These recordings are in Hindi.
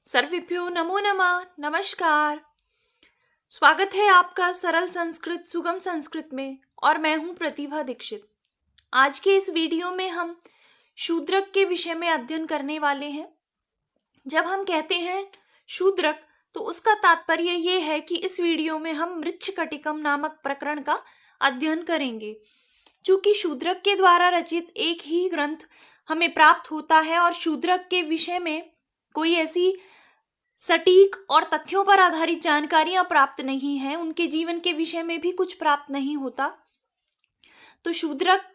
सर्वेभ्यो नमो नमः। नमस्कार। स्वागत है आपका सरल संस्कृत सुगम संस्कृत में और मैं हूं प्रतिभा दीक्षित। आज के इस वीडियो में हम शूद्रक के विषय में अध्ययन करने वाले हैं। जब हम कहते हैं शूद्रक तो उसका तात्पर्य ये है कि इस वीडियो में हम मृच्छकटिकम नामक प्रकरण का अध्ययन करेंगे। चूंकि शूद्रक के द्वारा रचित एक ही ग्रंथ हमें प्राप्त होता है और शूद्रक के विषय में कोई ऐसी सटीक और तथ्यों पर आधारित जानकारियां प्राप्त नहीं है, उनके जीवन के विषय में भी कुछ प्राप्त नहीं होता, तो शूद्रक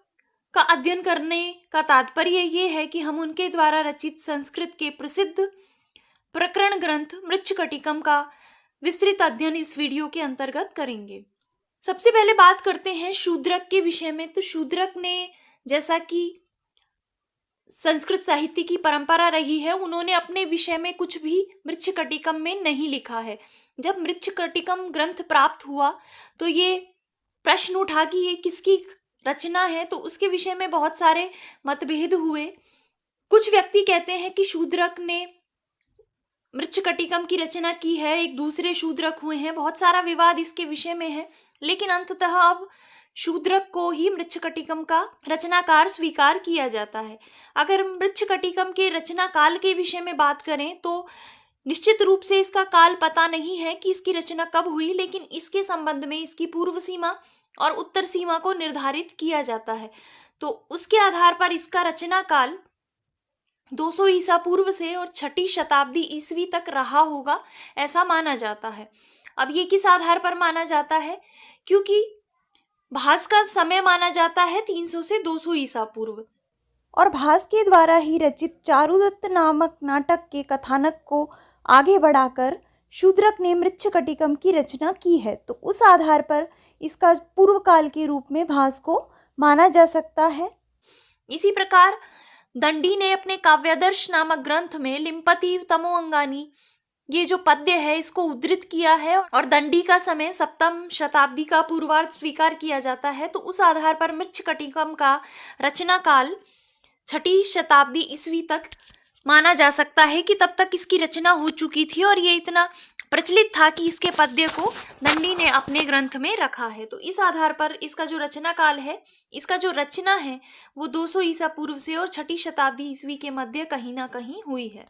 का अध्ययन करने का तात्पर्य ये है कि हम उनके द्वारा रचित संस्कृत के प्रसिद्ध प्रकरण ग्रंथ मृच्छकटिकम का विस्तृत अध्ययन इस वीडियो के अंतर्गत करेंगे। सबसे पहले बात करते हैं शूद्रक के विषय में। तो शूद्रक ने, जैसा कि संस्कृत साहित्य की परंपरा रही है, उन्होंने अपने विषय में कुछ भी मृच्छकटिकम में नहीं लिखा है। जब मृच्छकटिकम ग्रंथ प्राप्त हुआ तो ये प्रश्न उठा कि ये किसकी रचना है, तो उसके विषय में बहुत सारे मतभेद हुए। कुछ व्यक्ति कहते हैं कि शूद्रक ने मृच्छकटिकम की रचना की है, एक दूसरे शूद्रक हुए हैं, बहुत सारा विवाद इसके विषय में है। लेकिन अंततः अब शूद्रक को ही मृच्छकटिकम का रचनाकार स्वीकार किया जाता है। अगर मृच्छकटिकम के रचना काल के विषय में बात करें तो निश्चित रूप से इसका काल पता नहीं है कि इसकी रचना कब हुई, लेकिन इसके संबंध में इसकी पूर्व सीमा और उत्तर सीमा को निर्धारित किया जाता है। तो उसके आधार पर इसका रचना काल 200 ईसा पूर्व से और 6ठी शताब्दी ईस्वी तक रहा होगा, ऐसा माना जाता है। अब ये किस आधार पर माना जाता है? क्योंकि भास का समय माना जाता है 300 से 200 ईसा पूर्व, और भास के द्वारा ही रचित चारुदत्त नामक नाटक के कथानक को आगे बढ़ाकर शूद्रक ने मृच्छकटिकम की रचना की है। तो उस आधार पर इसका पूर्व काल के रूप में भास को माना जा सकता है। इसी प्रकार दंडी ने अपने काव्यादर्श नामक ग्रंथ में लिम्पति तमो अंगानी, ये जो पद्य है, इसको उद्धृत किया है और दंडी का समय 7वीं शताब्दी का पूर्वार्ध स्वीकार किया जाता है। तो उस आधार पर मृच्छकटिकम का रचना काल 6ठी शताब्दी ईस्वी तक माना जा सकता है कि तब तक इसकी रचना हो चुकी थी और ये इतना प्रचलित था कि इसके पद्य को दंडी ने अपने ग्रंथ में रखा है। तो इस आधार पर इसका जो रचना काल है, इसका जो रचना है, वो 200 ईसा पूर्व से और 6ठी शताब्दी ईस्वी के मध्य कहीं ना कहीं हुई है।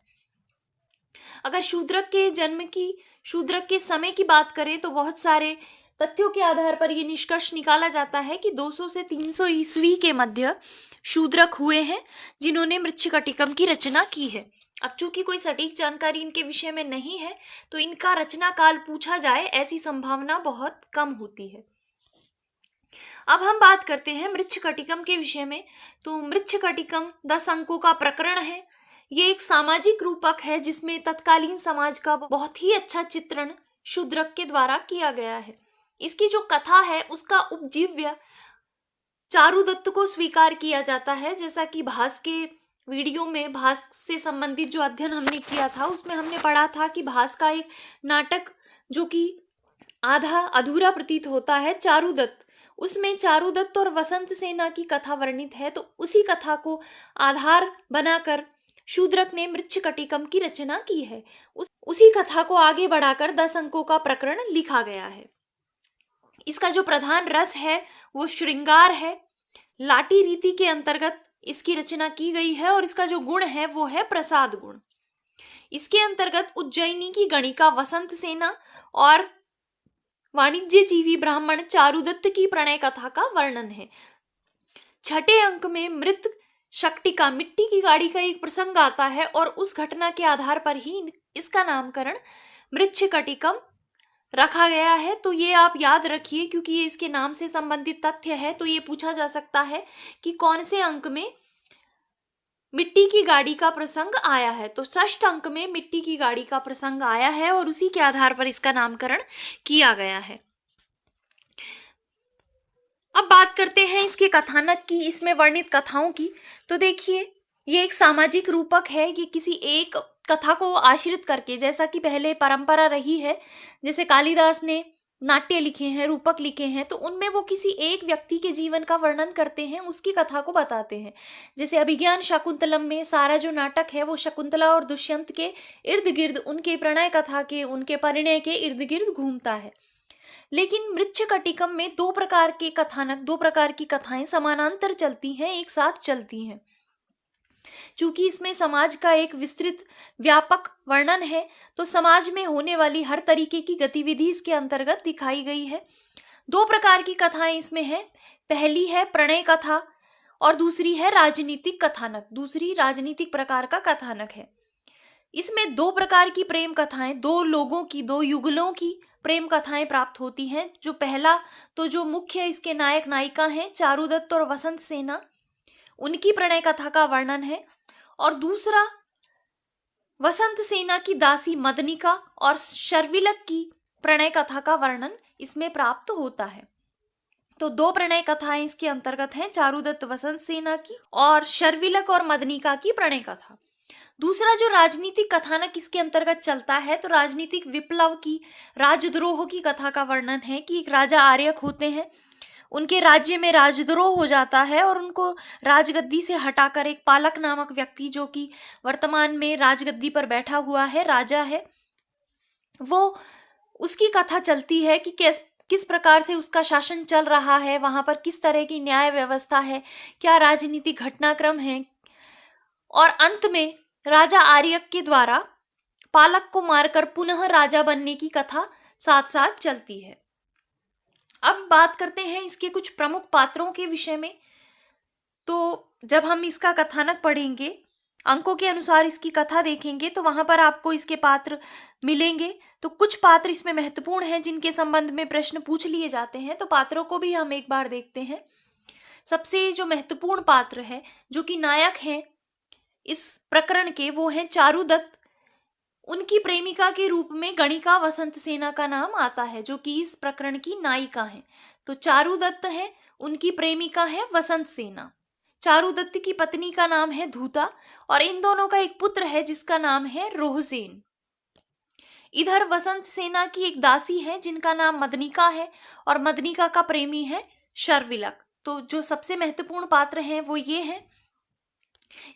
अगर शूद्रक के जन्म की, शूद्रक के समय की बात करें तो बहुत सारे तथ्यों के आधार पर यह निष्कर्ष निकाला जाता है कि 200 से 300 ईस्वी के मध्य शूद्रक हुए हैं जिन्होंने मृच्छकटिकम की रचना की है। अब चूंकि कोई सटीक जानकारी इनके विषय में नहीं है, तो इनका रचना काल पूछा जाए ऐसी संभावना बहुत कम होती है। अब हम बात करते हैं मृच्छकटिकम के विषय में। तो मृच्छकटिकम 10 अंकों का प्रकरण है। ये एक सामाजिक रूपक है जिसमें तत्कालीन समाज का बहुत ही अच्छा चित्रण शूद्रक के द्वारा किया गया है। इसकी जो कथा है उसका उपजीव्य चारुदत्त को स्वीकार किया जाता है। जैसा कि भास के वीडियो में भास से संबंधित जो अध्ययन हमने किया था उसमें हमने पढ़ा था कि भास का एक नाटक जो कि आधा अधूरा प्रतीत होता है, चारुदत्त, उसमें चारुदत्त और वसंत सेना की कथा वर्णित है। तो उसी कथा को आधार बनाकर शूद्रक ने मृच्छकटिकम की रचना की है। उसी कथा को आगे बढ़ाकर 10 अंकों का प्रकरण लिखा गया है। इसका जो प्रधान रस है वो श्रृंगार है। लाटी रीति के अंतर्गत इसकी रचना की गई है और इसका जो गुण है वो है प्रसाद गुण। इसके अंतर्गत उज्जैनी की गणिका वसंत सेना और वाणिज्यजीवी ब्राह्मण चारुदत्त की प्रणय कथा का वर्णन है। 6ठे अंक में मृत शक्टिका, मिट्टी की गाड़ी का एक प्रसंग आता है और उस घटना के आधार पर ही इसका नामकरण मृच्छकटिकम रखा गया है। तो ये आप याद रखिए क्योंकि ये इसके नाम से संबंधित तथ्य है। तो ये पूछा जा सकता है कि कौन से अंक में मिट्टी की गाड़ी का प्रसंग आया है। तो 6ठ अंक में मिट्टी की गाड़ी का प्रसंग आया है और उसी के आधार पर इसका नामकरण किया गया है। अब बात करते हैं इसके कथानक की, इसमें वर्णित कथाओं की। तो देखिए, ये एक सामाजिक रूपक है। ये किसी एक कथा को आश्रित करके, जैसा कि पहले परंपरा रही है, जैसे कालिदास ने नाट्य लिखे हैं, रूपक लिखे हैं, तो उनमें वो किसी एक व्यक्ति के जीवन का वर्णन करते हैं, उसकी कथा को बताते हैं। जैसे अभिज्ञान शाकुंतलम में सारा जो नाटक है वो शकुंतला और दुष्यंत के इर्द गिर्द, उनके प्रणय कथा के, उनके परिणय के इर्द गिर्द घूमता है। लेकिन मृच्छकटिकम में दो प्रकार के कथानक, दो प्रकार की कथाएं समानांतर चलती हैं, एक साथ चलती हैं। चूंकि इसमें समाज का एक विस्तृत व्यापक वर्णन है, तो समाज में होने वाली हर तरीके की गतिविधि इसके अंतर्गत दिखाई गई है। दो प्रकार की कथाएं इसमें हैं। पहली है प्रणय कथा और दूसरी है राजनीतिक कथानक, दूसरी राजनीतिक प्रकार का कथानक है। इसमें दो प्रकार की प्रेम कथाएं, दो लोगों की, दो युगलों की प्रेम कथाएं प्राप्त होती हैं। जो पहला, तो जो मुख्य इसके नायक नायिका हैं चारुदत्त और वसंत सेना, उनकी प्रणय कथा का वर्णन है। और दूसरा वसंत सेना की दासी मदनिका और शर्विलक की प्रणय कथा का वर्णन इसमें प्राप्त होता है। तो दो प्रणय कथाएं इसके अंतर्गत हैं, चारुदत्त वसंत सेना की और शर्विलक और मदनिका की प्रणय कथा। दूसरा जो राजनीतिक कथानक इसके अंतर्गत चलता है, तो राजनीतिक विप्लव की, राजद्रोह की कथा का वर्णन है कि एक राजा आर्यक होते हैं, उनके राज्य में राजद्रोह हो जाता है और उनको राजगद्दी से हटाकर एक पालक नामक व्यक्ति, जो कि वर्तमान में राजगद्दी पर बैठा हुआ है, राजा है, वो उसकी कथा चलती है कि किस प्रकार से उसका शासन चल रहा है, वहां पर किस तरह की न्याय व्यवस्था है, क्या राजनीतिक घटनाक्रम है। और अंत में राजा आर्यक के द्वारा पालक को मारकर पुनः राजा बनने की कथा साथ साथ चलती है। अब बात करते हैं इसके कुछ प्रमुख पात्रों के विषय में। तो जब हम इसका कथानक पढ़ेंगे, अंकों के अनुसार इसकी कथा देखेंगे, तो वहां पर आपको इसके पात्र मिलेंगे। तो कुछ पात्र इसमें महत्वपूर्ण हैं जिनके संबंध में प्रश्न पूछ लिए जाते हैं, तो पात्रों को भी हम एक बार देखते हैं। सबसे जो महत्वपूर्ण पात्र है, जो कि नायक हैं इस प्रकरण के, वो हैं चारुदत्त। उनकी प्रेमिका के रूप में गणिका वसंत सेना का नाम आता है, जो कि इस प्रकरण की नायिका है। तो चारुदत्त है, उनकी प्रेमिका है वसंत सेना। चारुदत्त की पत्नी का नाम है धूता और इन दोनों का एक पुत्र है जिसका नाम है रोहसेन। इधर वसंत सेना की एक दासी है जिनका नाम मदनिका है और मदनिका का प्रेमी है शर्विलक। तो जो सबसे महत्वपूर्ण पात्र हैं वो ये हैं।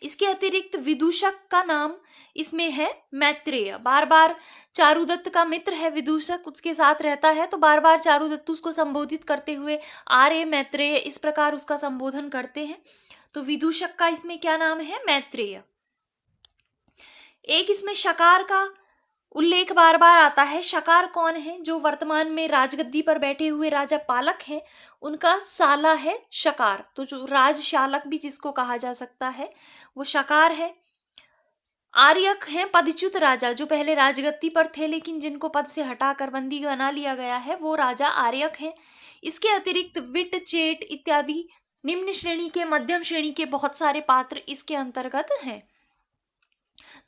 इसके अतिरिक्त विदूषक का नाम इसमें है मैत्रेय। बार बार चारुदत्त का मित्र है विदूषक, उसके साथ रहता है, तो बार बार चारुदत्त उसको संबोधित करते हुए आर्य मैत्रेय इस प्रकार उसका संबोधन करते हैं। तो विदूषक का इसमें क्या नाम है? मैत्रेय। एक इसमें शकार का उल्लेख बार बार आता है। शकार कौन है? जो वर्तमान में राजगद्दी पर बैठे हुए राजा पालक हैं, उनका साला है शकार। तो जो राजशालक भी जिसको कहा जा सकता है वो शकार है। आर्यक हैं पदच्युत राजा, जो पहले राजगद्दी पर थे लेकिन जिनको पद से हटाकर बंदी बना लिया गया है, वो राजा आर्यक हैं। इसके अतिरिक्त विट, चेट इत्यादि निम्न श्रेणी के, मध्यम श्रेणी के बहुत सारे पात्र इसके अंतर्गत हैं।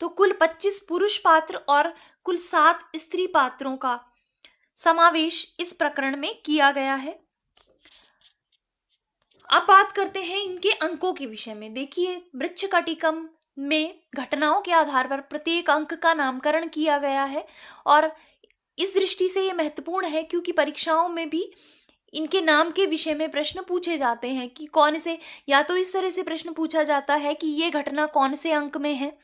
तो कुल 25 पुरुष पात्र और कुल 7 स्त्री पात्रों का समावेश इस प्रकरण में किया गया है। अब बात करते हैं इनके अंकों के विषय में। देखिए, मृच्छकटिकम में घटनाओं के आधार पर प्रत्येक अंक का नामकरण किया गया है और इस दृष्टि से ये महत्वपूर्ण है क्योंकि परीक्षाओं में भी इनके नाम के विषय में प्रश्न पूछे जाते हैं कि कौन से, या तो इस तरह से प्रश्न पूछा जाता है कि ये घटना कौन से अंक में है,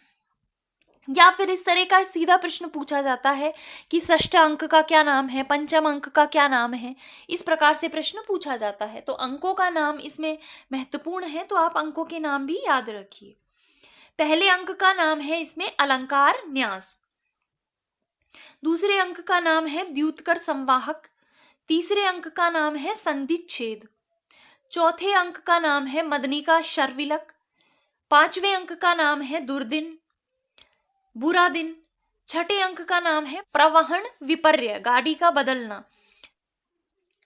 या फिर इस तरह का सीधा प्रश्न पूछा जाता है कि षष्ठ अंक का क्या नाम है, पंचम अंक का क्या नाम है। इस प्रकार से प्रश्न पूछा जाता है। तो अंकों का नाम इसमें महत्वपूर्ण है, तो आप अंकों के नाम भी याद रखिए। पहले अंक का नाम है इसमें अलंकार न्यास, दूसरे अंक का नाम है द्युतकर संवाहक, तीसरे अंक का नाम है संधिच्छेद, चौथे अंक का नाम है मदनिका शर्विलक, पांचवें अंक का नाम है दुर्दिन बुरा दिन, छठे अंक का नाम है प्रवहन विपर्य गाड़ी का बदलना,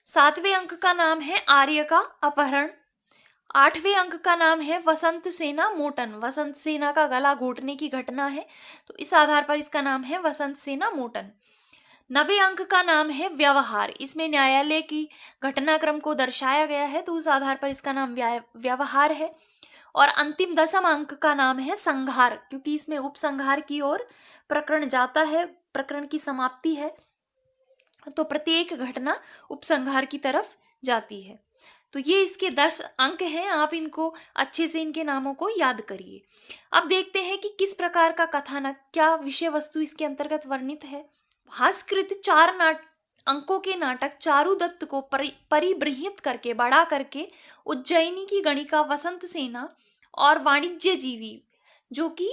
सातवें अंक का नाम है आर्य का अपहरण, आठवें अंक का नाम है वसंत सेना मोटन, वसंत सेना का गला घोटने की घटना है तो इस आधार पर इसका नाम है वसंत सेना मोटन। नवे अंक का नाम है व्यवहार, इसमें न्यायालय की घटनाक्रम को दर्शाया गया है तो उस आधार पर इसका नाम व्यवहार है। और अंतिम 10वां अंक का नाम है संहार, क्योंकि इसमें उपसंहार की ओर प्रकरण जाता है, प्रकरण की समाप्ति है। तो प्रत्येक घटना उपसंहार की तरफ जाती है। तो ये इसके 10 अंक हैं, आप इनको अच्छे से इनके नामों को याद करिए। अब देखते हैं कि किस प्रकार का कथानक, क्या विषय वस्तु इसके अंतर्गत वर्णित है। भास्कृत 4 अंकों के नाटक चारुदत्त को परिबृंहित करके, बड़ा करके उज्जैनी की गणिका वसंत सेना और वाणिज्य जीवी, जो कि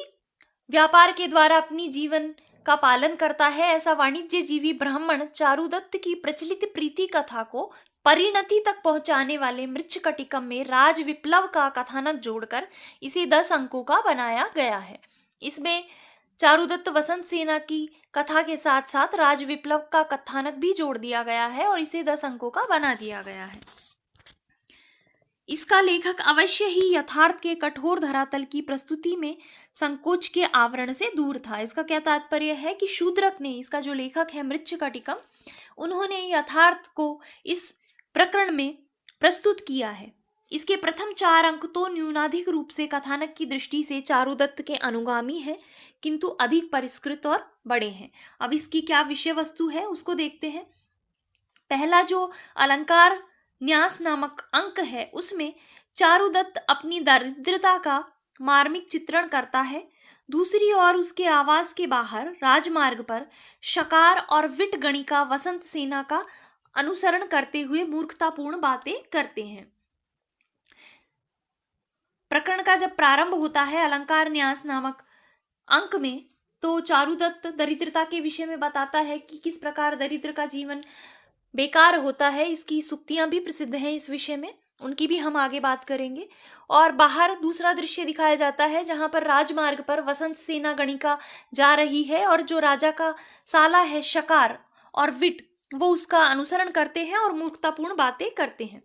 व्यापार के द्वारा अपनी जीवन का पालन करता है, ऐसा वाणिज्य जीवी ब्राह्मण चारुदत्त की प्रचलित प्रीति कथा को परिणति तक पहुंचाने वाले मृच्छकटिकम में राज विप्लव का कथानक जोड़कर इसे 10 अंकों का बनाया गया है। इसमें चारुदत्त वसंत सेना की कथा के साथ साथ राज विप्लव का कथानक भी जोड़ दिया गया है और इसे 10 अंकों का बना दिया गया है। इसका लेखक अवश्य ही यथार्थ के कठोर धरातल की प्रस्तुति में संकोच के आवरण से दूर था। इसका क्या तात्पर्य है कि शूद्रक ने, इसका जो लेखक है मृच्छकटिकम, उन्होंने यथार्थ को इस प्रकरण में प्रस्तुत किया है। इसके प्रथम 4 अंक तो न्यूनाधिक रूप से कथानक की दृष्टि से चारुदत्त के अनुगामी हैं, किंतु अधिक परिष्कृत और बड़े हैं। अब इसकी क्या विषय वस्तु है उसको देखते हैं। पहला जो अलंकार न्यास नामक अंक है, उसमें चारुदत्त अपनी दरिद्रता का मार्मिक चित्रण करता है। दूसरी ओर उसके आवास के बाहर राजमार्ग पर शकार और विट गणिका वसंत सेना का अनुसरण करते हुए मूर्खतापूर्ण बातें करते हैं। प्रकरण का जब प्रारंभ होता है अलंकार न्यास नामक अंक में, तो चारुदत्त दरिद्रता के विषय में बताता है कि किस प्रकार दरिद्र का जीवन बेकार होता है। इसकी सूक्तियां भी प्रसिद्ध हैं इस विषय में, उनकी भी हम आगे बात करेंगे। और बाहर दूसरा दृश्य दिखाया जाता है जहां पर राजमार्ग पर वसंत सेना गणिका जा रही है और जो राजा का साला है शकार और विट, वो उसका अनुसरण करते हैं और मूर्खतापूर्ण बातें करते हैं।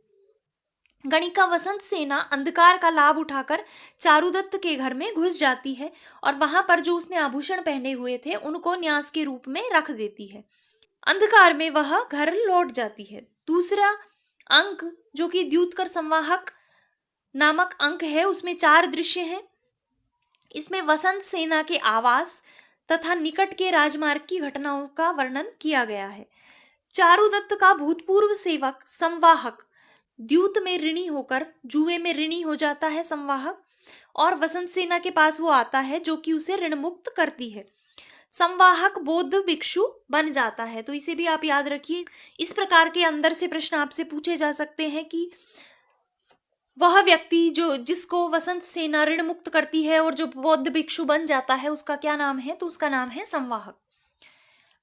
गणिका वसंत सेना अंधकार का लाभ उठाकर चारुदत्त के घर में घुस जाती है और वहां पर जो उसने आभूषण पहने हुए थे उनको न्यास के रूप में रख देती है। अंधकार में वह घर लौट जाती है। दूसरा अंक जो कि द्यूतकर संवाहक नामक अंक है, उसमें 4 दृश्य हैं। इसमें वसंत सेना के आवास तथा निकट के राजमार्ग की घटनाओं का वर्णन किया गया है। चारुदत्त का भूतपूर्व सेवक संवाहक द्यूत में ऋणी होकर जुए में ऋणी हो जाता है संवाहक, और वसंत सेना के पास वो आता है जो कि उसे ऋण मुक्त करती है। संवाहक बौद्ध भिक्षु बन जाता है, तो इसे भी आप याद रखिए। इस प्रकार के अंदर से प्रश्न आपसे पूछे जा सकते हैं कि वह व्यक्ति जिसको वसंत सेना ऋण मुक्त करती है और जो बौद्ध भिक्षु बन जाता है उसका क्या नाम है, तो उसका नाम है संवाहक।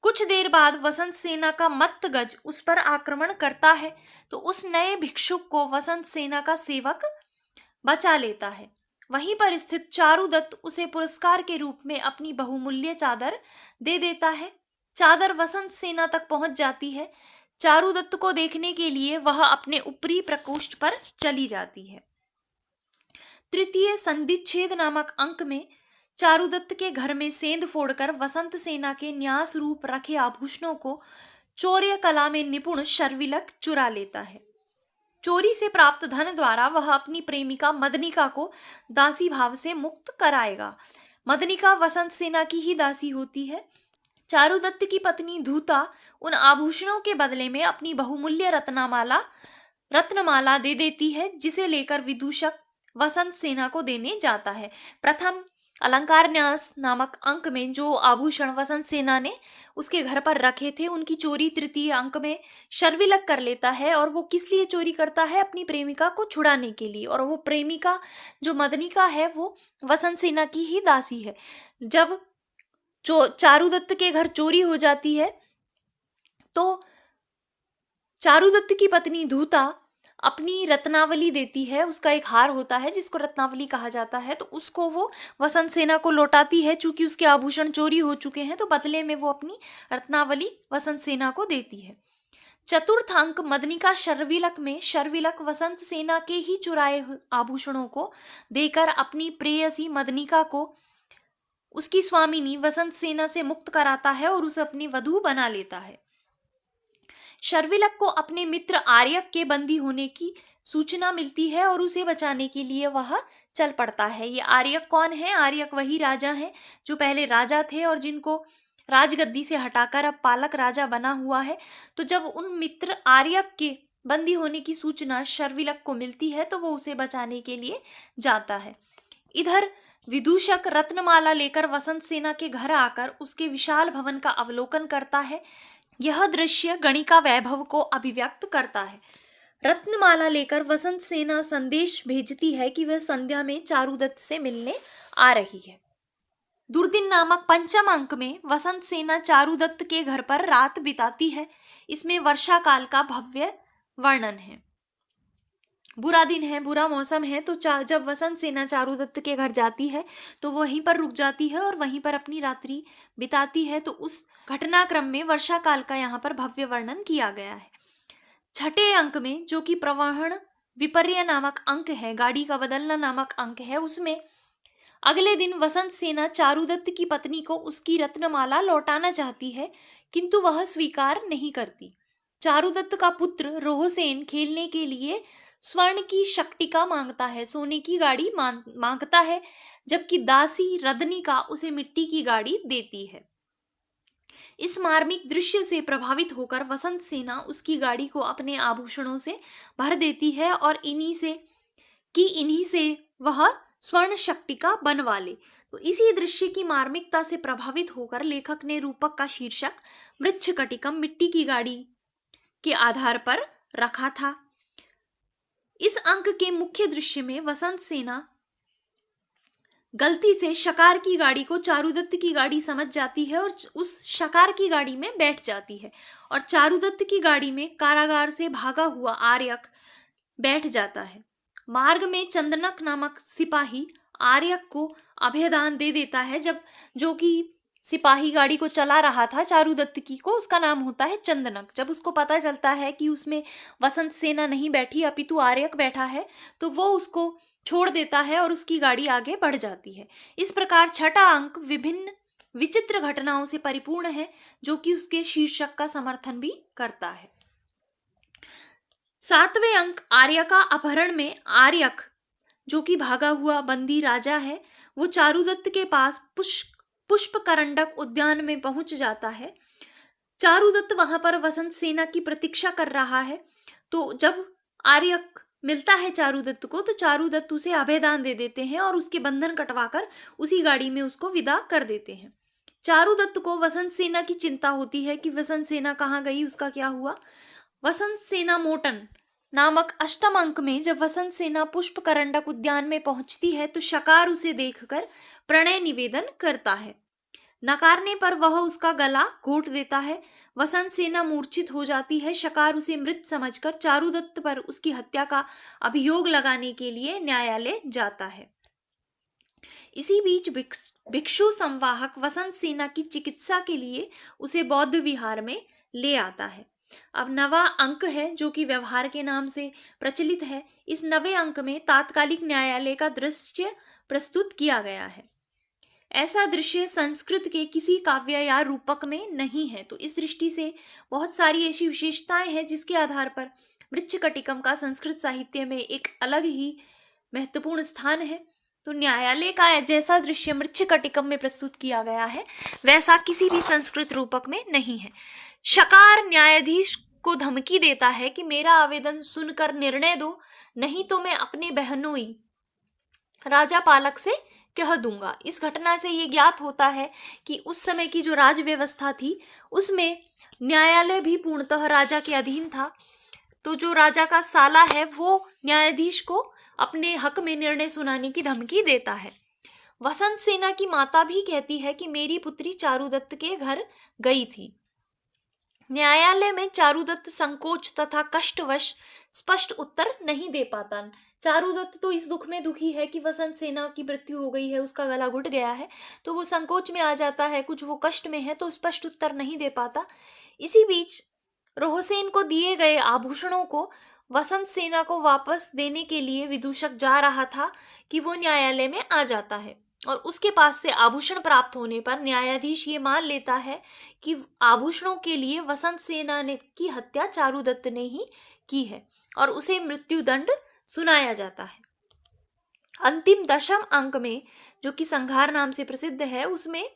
कुछ देर बाद वसंत सेना का मत्तगज उस पर आक्रमण करता है, तो उस नए भिक्षुक को वसंत सेना का सेवक बचा लेता है। वहीं पर स्थित चारुदत्त उसे पुरस्कार के रूप में अपनी बहुमूल्य चादर दे देता है। चादर वसंत सेना तक पहुंच जाती है। चारुदत्त को देखने के लिए वह अपने ऊपरी प्रकोष्ठ पर चली जाती है। तृतीय संधिच्छेद नामक अंक में चारुदत्त के घर में सेंध फोड़कर वसंत सेना के न्यास रूप रखे आभूषणों को चौर्य कला में निपुण शर्विलक चुरा लेता है। चोरी से प्राप्त धन द्वारा वह अपनी प्रेमिका मदनिका को दासी भाव से मुक्त कराएगा। मदनिका वसंत सेना की ही दासी होती है। चारुदत्त की पत्नी धूता उन आभूषणों के बदले में अपनी बहुमूल्य रत्नमाला दे देती है, जिसे लेकर विदूषक वसंत सेना को देने जाता है। प्रथम अलंकार न्यास नामक अंक में जो आभूषण वसंत सेना ने उसके घर पर रखे थे उनकी चोरी तृतीय अंक में शर्विलक कर लेता है। और वो किस लिए चोरी करता है? अपनी प्रेमिका को छुड़ाने के लिए। और वो प्रेमिका जो मदनिका है वो वसंत सेना की ही दासी है। जब चारुदत्त के घर चोरी हो जाती है तो चारुदत्त की पत्नी धूता अपनी रत्नावली देती है। उसका एक हार होता है जिसको रत्नावली कहा जाता है, तो उसको वो वसंत सेना को लौटाती है। चूंकि उसके आभूषण चोरी हो चुके हैं तो बदले में वो अपनी रत्नावली वसंत सेना को देती है। चतुर्थ अंक मदनिका शर्विलक में शर्विलक वसंत सेना के ही चुराए आभूषणों को देकर अपनी प्रेयसी मदनिका को उसकी स्वामिनी वसंत सेना से मुक्त कराता है और उसे अपनी वधू बना लेता है। शर्विलक को अपने मित्र आर्यक के बंदी होने की सूचना मिलती है और उसे बचाने के लिए वह चल पड़ता है। ये आर्यक कौन है? आर्यक वही राजा हैं जो पहले राजा थे और जिनको राजगद्दी से हटाकर अब पालक राजा बना हुआ है। तो जब उन मित्र आर्यक के बंदी होने की सूचना शर्विलक को मिलती है तो वो उसे बचाने के लिए जाता है। इधर विदूषक रत्नमाला लेकर वसंत सेना के घर आकर उसके विशाल भवन का अवलोकन करता है। यह दृश्य गणिका वैभव को अभिव्यक्त करता है। रत्नमाला लेकर वसंत सेना संदेश भेजती है कि वह संध्या में चारुदत्त से मिलने आ रही है। दुर्दिन नामक पंचम अंक में वसंत सेना चारुदत्त के घर पर रात बिताती है। इसमें वर्षा काल का भव्य वर्णन है। बुरा दिन है, बुरा मौसम है, तो जब वसंत सेना चारुदत्त के घर जाती है तो वहीं पर रुक जाती है और वहीं पर अपनी रात्रि बिताती है। तो उस घटनाक्रम में वर्षा काल का यहाँ पर भव्य वर्णन किया गया है। छठे अंक में, जो कि प्रवहण विपर्य नामक अंक है, गाड़ी का बदलना नामक अंक है, उसमें अगले दिन वसंत सेना चारुदत्त की पत्नी को उसकी रत्नमाला लौटाना चाहती है, किंतु वह स्वीकार नहीं करती। चारुदत्त का पुत्र रोहसेन खेलने के लिए स्वर्ण की शक्टिका मांगता है, सोने की गाड़ी मांगता है, जबकि दासी रदनिका उसे मिट्टी की गाड़ी देती है। इस मार्मिक दृश्य से प्रभावित होकर वसंत सेना उसकी गाड़ी को अपने आभूषणों से भर देती है और इन्हीं से वह स्वर्ण शक्टिका बनवा ले। तो इसी दृश्य की मार्मिकता से प्रभावित होकर लेखक ने रूपक का शीर्षक मृच्छकटिकम मिट्टी की गाड़ी के आधार पर रखा था। इस अंक के मुख्य दृश्य में वसंत सेना गलती से शकार की गाड़ी को चारुदत्त की गाड़ी समझ जाती है और उस शकार की गाड़ी में बैठ जाती है, और चारुदत्त की गाड़ी में कारागार से भागा हुआ आर्यक बैठ जाता है। मार्ग में चंदनक नामक सिपाही आर्यक को अभयदान दे देता है। जो कि सिपाही गाड़ी को चला रहा था चारुदत्त की को, उसका नाम होता है चंदनक। जब उसको पता चलता है कि उसमें वसंत सेना नहीं बैठी अपितु आर्यक बैठा है, तो वो उसको छोड़ देता है और उसकी गाड़ी आगे बढ़ जाती है। इस प्रकार छठा अंक विभिन्न विचित्र घटनाओं से परिपूर्ण है, जो कि उसके शीर्षक का समर्थन भी करता है। सातवें अंक आर्य का अपहरण में आर्यक, जो कि भागा हुआ बंदी राजा है, वो चारुदत्त के पास पुष्पकरंडक उद्यान में पहुंच जाता है। चारुदत्त वहां पर वसंत सेना की प्रतीक्षा कर रहा है। तो जब आर्यक मिलता है चारुदत्त को, तो चारुदत्त उसे अभयदान दे देते हैं और उसके बंधन कटवाकर उसी गाड़ी में उसको विदा कर देते हैं। चारुदत्त को वसंत सेना की चिंता होती है कि वसंत सेना कहाँ गई, उसका क्या हुआ। वसंत सेना मोटन नामक अष्टम अंक में जब वसंत सेना पुष्पकरंडक उद्यान में पहुंचती है तो शकार उसे देखकर प्रणय निवेदन करता है। नकारने पर वह उसका गला घोंट देता है। वसंत सेना मूर्छित हो जाती है। शकार उसे मृत समझकर चारुदत्त पर उसकी हत्या का अभियोग लगाने के लिए न्यायालय जाता है। इसी बीच भिक्षु संवाहक वसंत सेना की चिकित्सा के लिए उसे बौद्ध विहार में ले आता है। अब नवा अंक है, जो कि व्यवहार के नाम से प्रचलित है। इस नवे अंक में तात्कालिक न्यायालय का दृश्य प्रस्तुत किया गया है। ऐसा दृश्य संस्कृत के किसी काव्य या रूपक में नहीं है। तो इस दृष्टि से बहुत सारी ऐसी विशेषताएं हैं जिसके आधार पर मृच्छकटिकम का संस्कृत साहित्य में एक अलग ही महत्वपूर्ण स्थान है। तो न्यायालय का जैसा दृश्य मृच्छकटिकम में प्रस्तुत किया गया है, वैसा किसी भी संस्कृत रूपक में नहीं है। शकार न्यायाधीश को धमकी देता है कि मेरा आवेदन सुनकर निर्णय दो, नहीं तो मैं अपने बहनोई राजा पालक से कह दूंगा। इस घटना से ये ज्ञात होता है कि उस समय की जो राज व्यवस्था थी उसमें न्यायालय भी पूर्णतः राजा के अधीन था। तो जो राजा का साला है वो न्यायाधीश को अपने हक में निर्णय सुनाने की धमकी देता है। वसंत सेना की माता भी कहती है कि मेरी पुत्री चारुदत्त के घर गई थी। न्यायालय में चारुदत्त संकोच तथा कष्टवश स्पष्ट उत्तर नहीं दे पाता। चारुदत्त तो इस दुख में दुखी है कि वसंत सेना की मृत्यु हो गई है, उसका गला घुट गया है, तो वो संकोच में आ जाता है, कुछ वो कष्ट में है, तो स्पष्ट उत्तर नहीं दे पाता। इसी बीच रोहसेन को दिए गए आभूषणों को वसंत सेना को वापस देने के लिए विदूषक जा रहा था कि वो न्यायालय में आ जाता है, और उसके पास से आभूषण प्राप्त होने पर न्यायाधीश ये मान लेता है कि आभूषणों के लिए वसंत सेना की हत्या चारुदत्त ने ही की है, और उसे मृत्युदंड सुनाया जाता है। अंतिम दशम अंक में, जो कि संहार नाम से प्रसिद्ध है, उसमें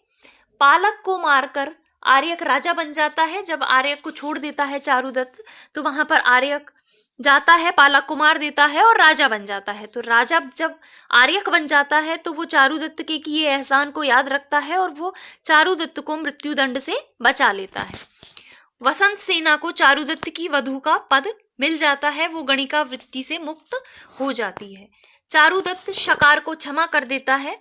पालक को मारकर आर्यक राजा बन जाता है। जब आर्यक को छोड़ देता है चारुदत्त, तो वहां पर आर्यक जाता है, पालक को मार देता है और राजा बन जाता है। तो राजा जब आर्यक बन जाता है तो वो चारुदत्त के किए एहसान को याद रखता है और वो चारुदत्त को मृत्युदंड से बचा लेता है। वसंत सेना को चारुदत्त की वधू का पद मिल जाता है, वो गणिका वृत्ति से मुक्त हो जाती है। चारुदत्त शकार को क्षमा कर देता है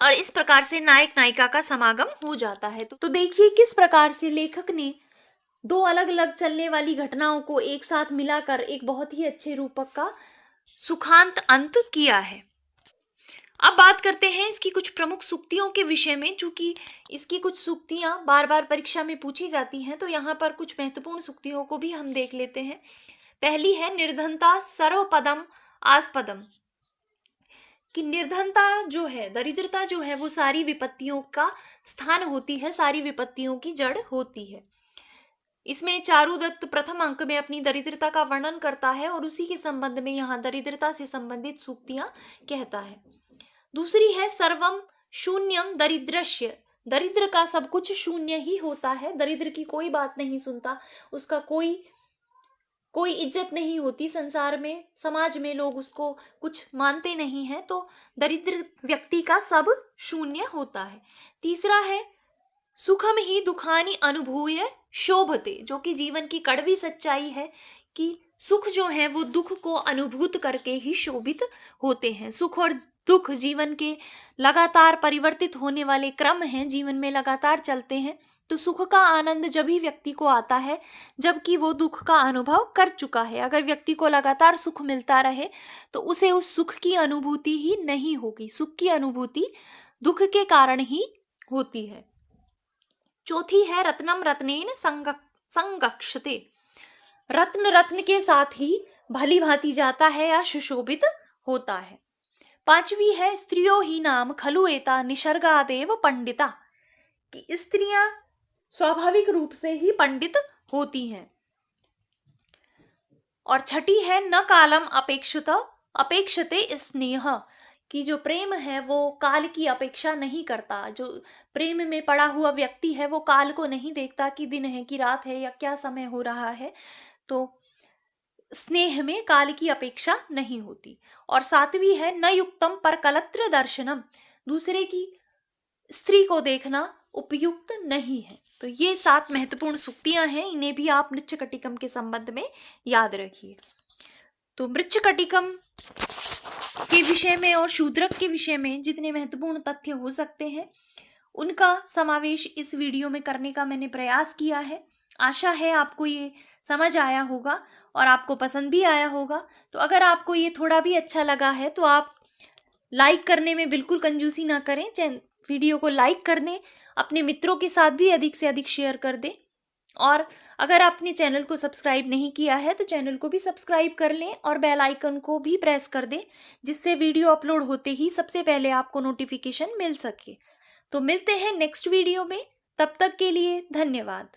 और इस प्रकार से नायक नायिका का समागम हो जाता है। तो देखिए किस प्रकार से लेखक ने दो अलग अलग चलने वाली घटनाओं को एक साथ मिलाकर एक बहुत ही अच्छे रूपक का सुखांत अंत किया है। अब बात करते हैं इसकी कुछ प्रमुख सूक्तियों के विषय में। चूंकि इसकी कुछ सूक्तियां बार बार परीक्षा में पूछी जाती हैं, तो यहाँ पर कुछ महत्वपूर्ण सूक्तियों को भी हम देख लेते हैं। पहली है निर्धनता सर्वपदम आस्पदम, कि निर्धनता जो है, दरिद्रता जो है, वो सारी विपत्तियों का स्थान होती है, सारी विपत्तियों की जड़ होती है। इसमें चारुदत्त प्रथम अंक में अपनी दरिद्रता का वर्णन करता है और उसी के संबंध में यहाँ दरिद्रता से संबंधित सूक्तियां कहता है। दूसरी है सर्वम शून्यम दरिद्रस्य, दरिद्र का सब कुछ शून्य ही होता है, दरिद्र की कोई बात नहीं सुनता, उसका कोई इज्जत नहीं होती संसार में, समाज में लोग उसको कुछ मानते नहीं हैं, तो दरिद्र व्यक्ति का सब शून्य होता है। तीसरा है सुखम ही दुखानी अनुभूय शोभते, जो कि जीवन की कड़वी सच्चाई है कि सुख जो है वो दुख को अनुभूत करके ही शोभित होते हैं। सुख और दुख जीवन के लगातार परिवर्तित होने वाले क्रम हैं, जीवन में लगातार चलते हैं। तो सुख का आनंद जब ही व्यक्ति को आता है जबकि वो दुख का अनुभव कर चुका है। अगर व्यक्ति को लगातार सुख मिलता रहे तो उसे उस सुख की अनुभूति ही नहीं होगी, सुख की अनुभूति दुख के कारण ही होती है। चौथी है रत्नम रत्नेन संगक्षते, रत्न रत्न के साथ ही भली भांति जाता है या सुशोभित होता है। पांचवी है स्त्रियो ही नाम खलु एता निसर्गादेव पंडिता, कि स्त्रियां स्वाभाविक रूप से ही पंडित होती हैं। और छठी है न कालम अपेक्षते स्नेह, कि जो प्रेम है वो काल की अपेक्षा नहीं करता। जो प्रेम में पड़ा हुआ व्यक्ति है वो काल को नहीं देखता कि दिन है कि रात है या क्या समय हो रहा है, तो स्नेह में काल की अपेक्षा नहीं होती। और सातवीं है न युक्तम पर कलत्र दर्शनम, दूसरे की स्त्री को देखना उपयुक्त नहीं है। तो ये 7 महत्वपूर्ण सूक्तियां हैं, इन्हें भी आप मृच्छकटिकम के संबंध में याद रखिए। तो मृच्छकटिकम के विषय में और शूद्रक के विषय में जितने महत्वपूर्ण तथ्य हो सकते हैं उनका समावेश इस वीडियो में करने का मैंने प्रयास किया है। आशा है आपको ये समझ आया होगा और आपको पसंद भी आया होगा। तो अगर आपको ये थोड़ा भी अच्छा लगा है तो आप लाइक करने में बिल्कुल कंजूसी ना करें, वीडियो को लाइक कर दें, अपने मित्रों के साथ भी अधिक से अधिक शेयर कर दें। और अगर आपने चैनल को सब्सक्राइब नहीं किया है तो चैनल को भी सब्सक्राइब कर लें और बेल आइकन को भी प्रेस कर दें, जिससे वीडियो अपलोड होते ही सबसे पहले आपको नोटिफिकेशन मिल सके। तो मिलते हैं नेक्स्ट वीडियो में, तब तक के लिए धन्यवाद।